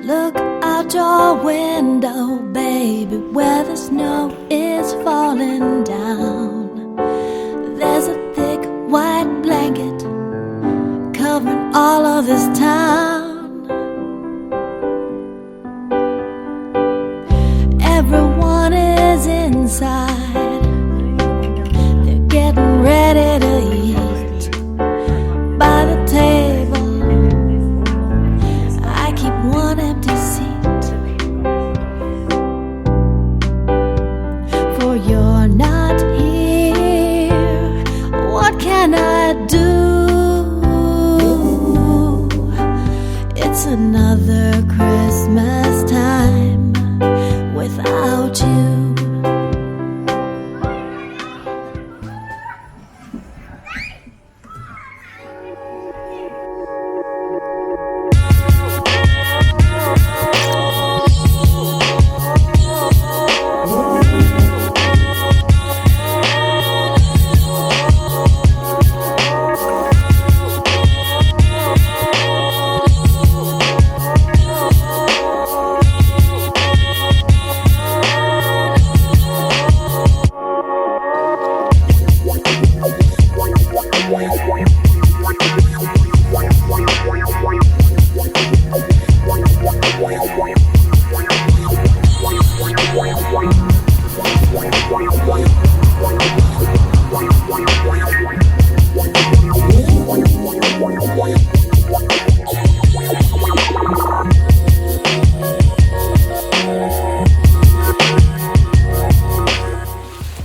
Look out your window, baby, where the snow is falling down. There's a thick white blanket covering all of this town. Everyone is inside, they're getting ready to eat. By the table, I keep one empty seat. For you're not here, what can I do? It's another Christmas time without you.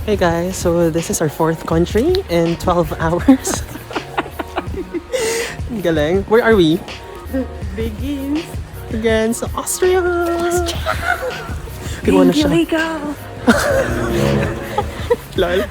Hey guys, so this is our 4th country in 12 hours. Gallen. Where are we? Bregenz, Austria. Good one na siya. Lol.